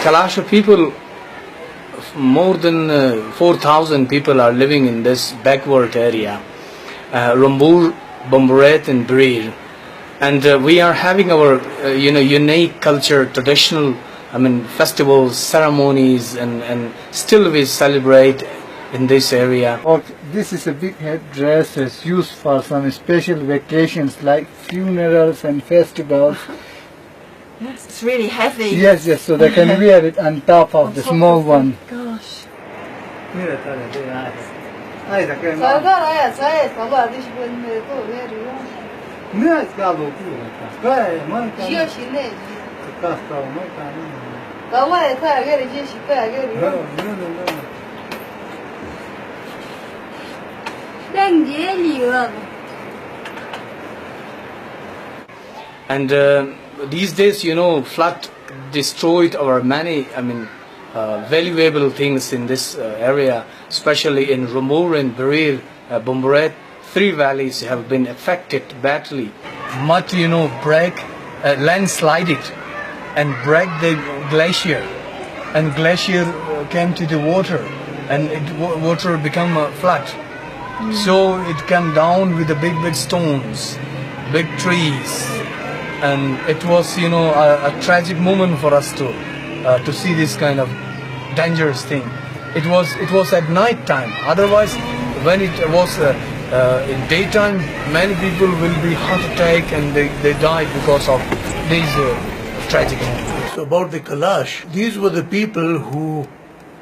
Kalash people, more than 4,000 people are living in this backward area, Rambur, Bamburet and Birir. And we are having our unique culture, traditional festivals, ceremonies, and still we celebrate in this area. Okay, this is a big headdress that's used for some special vacations like funerals and festivals. Yes, it's really heavy. Yes, so they can wear it on top of the small one. Gosh. And these days, flood destroyed our many, valuable things in this area, especially in Rambur and Birir, Bamburet. 3 valleys have been affected badly. Mud, break, landslided and break the glacier. And glacier came to the water and water become a flood. So it came down with the big stones, big trees. And it was, a tragic moment for us to see this kind of dangerous thing. It was at night time. Otherwise, when it was in daytime, many people will be heart attack and they died because of these tragic moments. So about the Kalash, these were the people who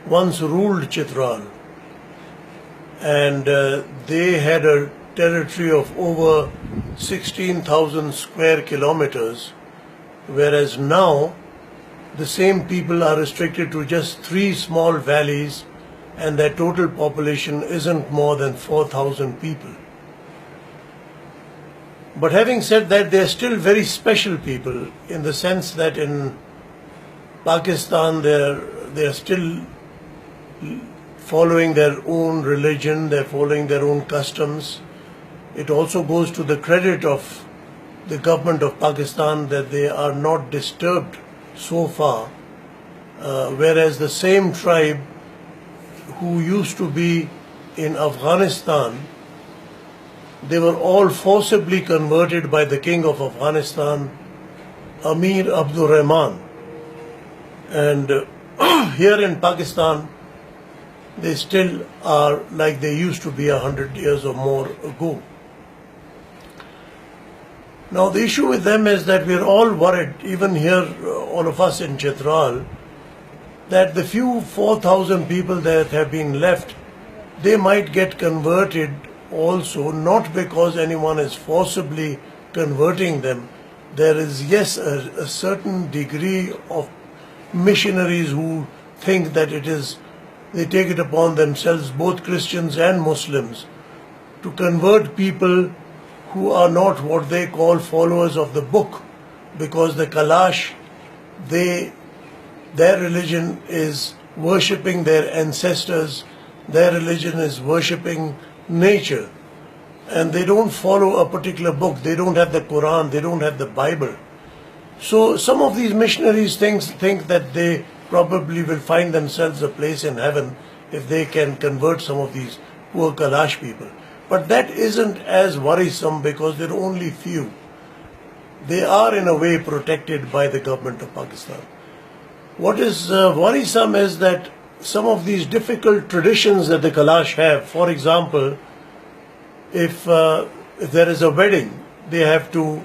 once ruled Chitral, and they had a territory of over 16,000 square kilometers, whereas now the same people are restricted to just 3 small valleys and their total population isn't more than 4,000 people. But having said that, they are still very special people in the sense that in Pakistan they are still following their own religion, they're following their own customs. It also goes to the credit of the government of Pakistan that they are not disturbed so far, whereas the same tribe who used to be in Afghanistan, they were all forcibly converted by the king of Afghanistan, Amir Abdul Rahman. And here in Pakistan, they still are like they used to be 100 years or more ago. Now the issue with them is that we're all worried, even here, all of us in Chitral, that the few 4,000 people that have been left, they might get converted also, not because anyone is forcibly converting them. There is, yes, a certain degree of missionaries who think that they take it upon themselves, both Christians and Muslims, to convert people who are not what they call followers of the book, because the Kalash, their religion is worshipping their ancestors, their religion is worshipping nature, and they don't follow a particular book. They don't have the Quran, they don't have the Bible. So some of these missionaries think that they probably will find themselves a place in heaven if they can convert some of these poor Kalash people. But that isn't as worrisome because there are only few. They are in a way protected by the government of Pakistan. What is worrisome is that some of these difficult traditions that the Kalash have, for example, if there is a wedding, they have to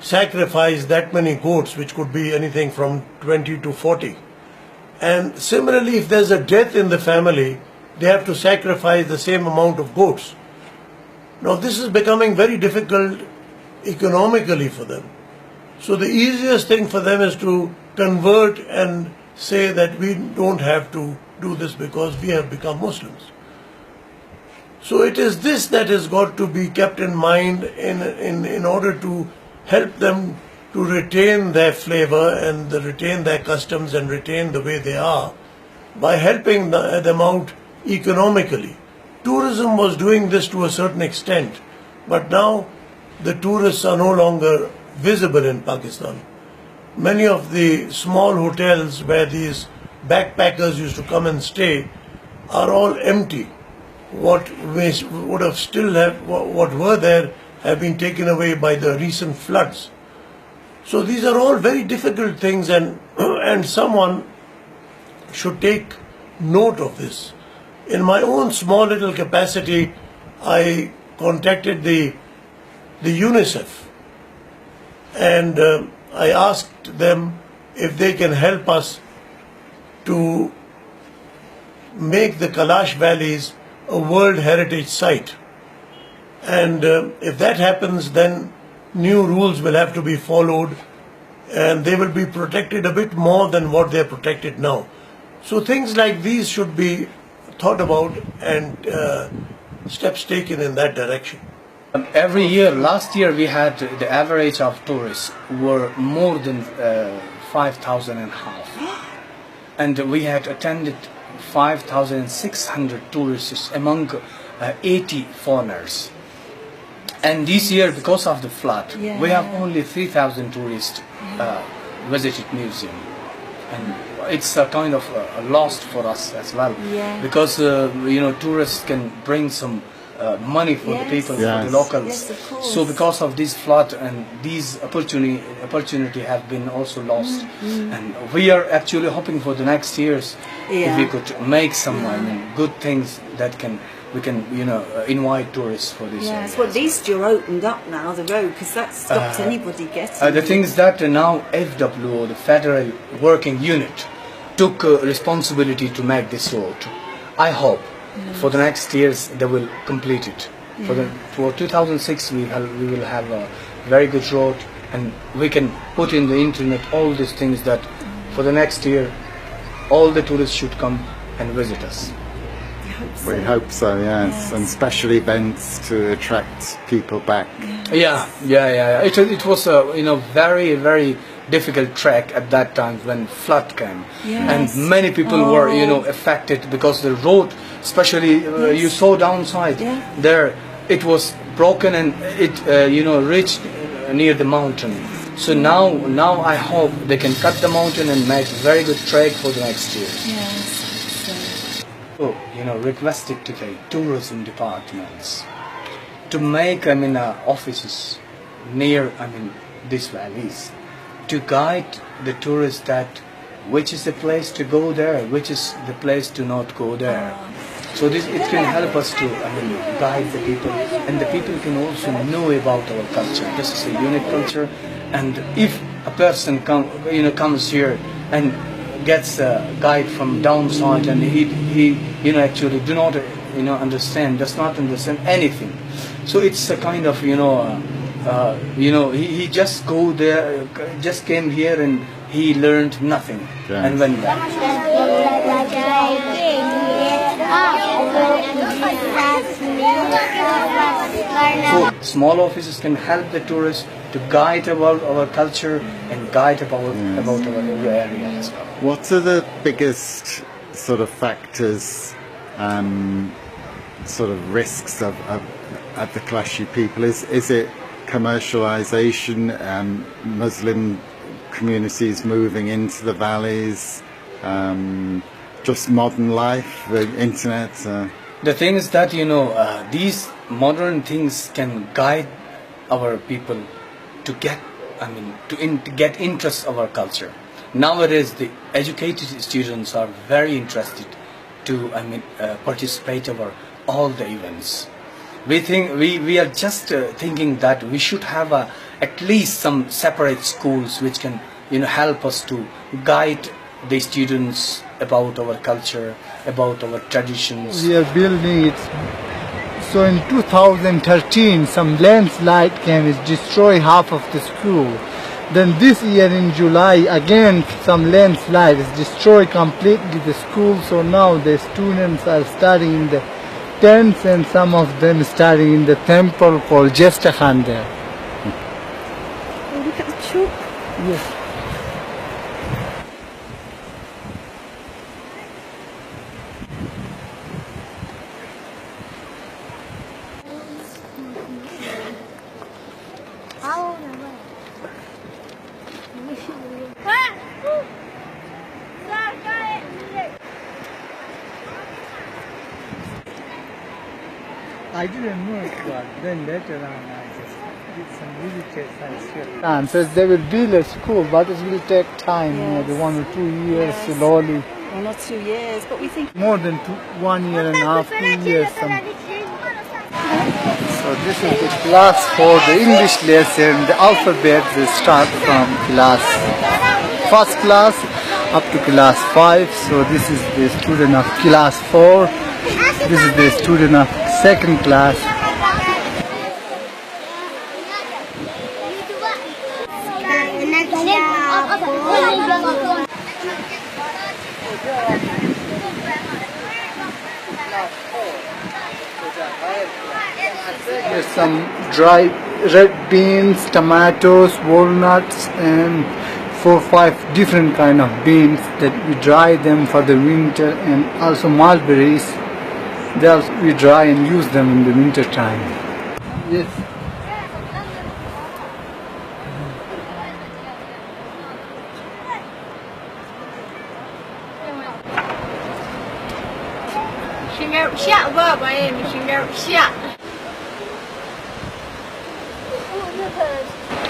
sacrifice that many goats, which could be anything from 20 to 40. And similarly, if there's a death in the family, they have to sacrifice the same amount of goats. Now this is becoming very difficult economically for them. So the easiest thing for them is to convert and say that we don't have to do this because we have become Muslims. So it is this that has got to be kept in mind in order to help them to retain their flavor and retain their customs and retain the way they are by helping them out economically. Tourism was doing this to a certain extent, but now the tourists are no longer visible in Pakistan. many of the small hotels where these backpackers used to come and stay are all empty. What would have still have what were there have been taken away by the recent floods. So these are all very difficult things, and and someone should take note of this. In my own small little capacity, I contacted the UNICEF, and I asked them if they can help us to make the Kalash valleys a World Heritage Site. And if that happens, then new rules will have to be followed, and they will be protected a bit more than what they are protected now. So things like these should be thought about, and steps taken in that direction. Every year, last year we had the average of tourists were more than 5,000 and a half. And we had attended 5,600 tourists among 80 foreigners. And this year, because of the flood, we have only 3,000 tourists visited museum. And it's a kind of a loss for us as well, because tourists can bring some money for the people, for the locals. Yes, of course. So because of this flood, and these opportunity have been also lost. And we are actually hoping for the next years if we could make some good things that we can invite tourists for this. Yes, well, at least you're opened up now, the road, because that stopped anybody getting The thing is that now FWO, the Federal Working Unit, took responsibility to make this road. I hope for the next years they will complete it. For 2006 we will have a very good road, and we can put in the internet all these things that for the next year all the tourists should come and visit us. We hope so, yes, and special events to attract people back. Yeah. It was a very, very difficult track at that time when flood came, and many people were affected because the road, especially you saw downside there, it was broken, and it reached near the mountain. So now I hope they can cut the mountain and make a very good track for the next year. So, requested to the tourism departments to make offices near these valleys, to guide the tourists that which is the place to go there, which is the place to not go there. So it can help us to guide the people, and the people can also know about our culture. This is a unique culture, and if a person comes here and gets a guide from downside, and he actually does not understand anything. So it's a kind of he just go there, just came here and he learned nothing and went back. So small offices can help the tourists to guide about our culture and guide about our area as well. What are the biggest sort of factors, sort of risks of the Kalashi people? Is it commercialization, Muslim communities moving into the valleys, just modern life, the internet? The thing is that these modern things can guide our people to get get interest of our culture. Nowadays, the educated students are very interested to participate over all the events. We think we are just thinking that we should have at least some separate schools which can help us to guide the students about our culture, about our traditions. We are building it. So in 2013, some landslide came and destroyed half of the school. Then this year in July, again some landslide has destroyed completely the school. So now the students are studying in the tents, and some of them studying in the temple called Jestakhan there. Oh, look at the chalk. Yes. How old am I? I didn't know it was. Then later on, I just did some research. And so they will build a school, but it will take time, maybe 1 or 2 years, Yes. slowly. 1 or 2 years, but we think More than 1 year and a half, 2 years. So this is the class for the English lesson. The alphabet they start from class first class up to class 5. So this is the student of class 4. This is the student of second class. There's some dry red beans, tomatoes, walnuts, and 4 or 5 different kind of beans that we dry them for the winter, and also mulberries. We dry and use them in the winter time. Yes.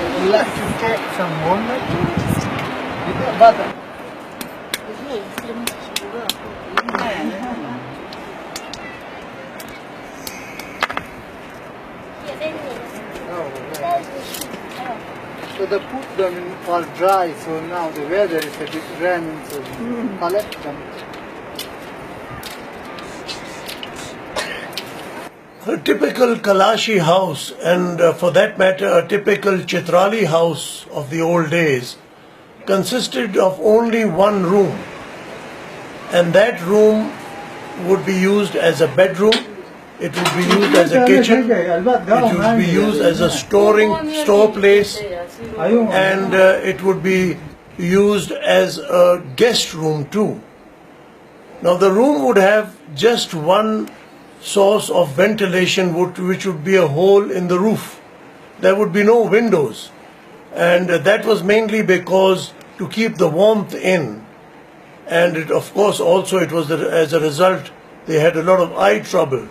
Would you like to take some walnut? Butter. So they put them in all dry, so now the weather is a bit raining, so we collect them. A typical Kalashi house, and for that matter a typical Chitrali house of the old days, consisted of only one room, and that room would be used as a bedroom, it would be used as a kitchen, it would be used as a store place, and it would be used as a guest room too. Now the room would have just one source of ventilation, which would be a hole in the roof. There would be no windows, and that was mainly because to keep the warmth in, and of course also it was as a result they had a lot of eye trouble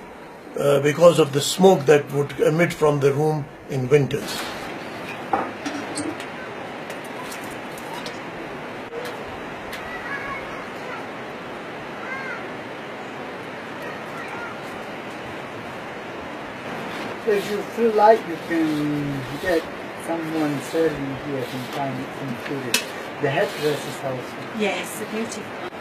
because of the smoke that would emit from the room in winters. If you feel like you can get someone serving here sometime in Korea. The headdress is also. yes, a beautiful.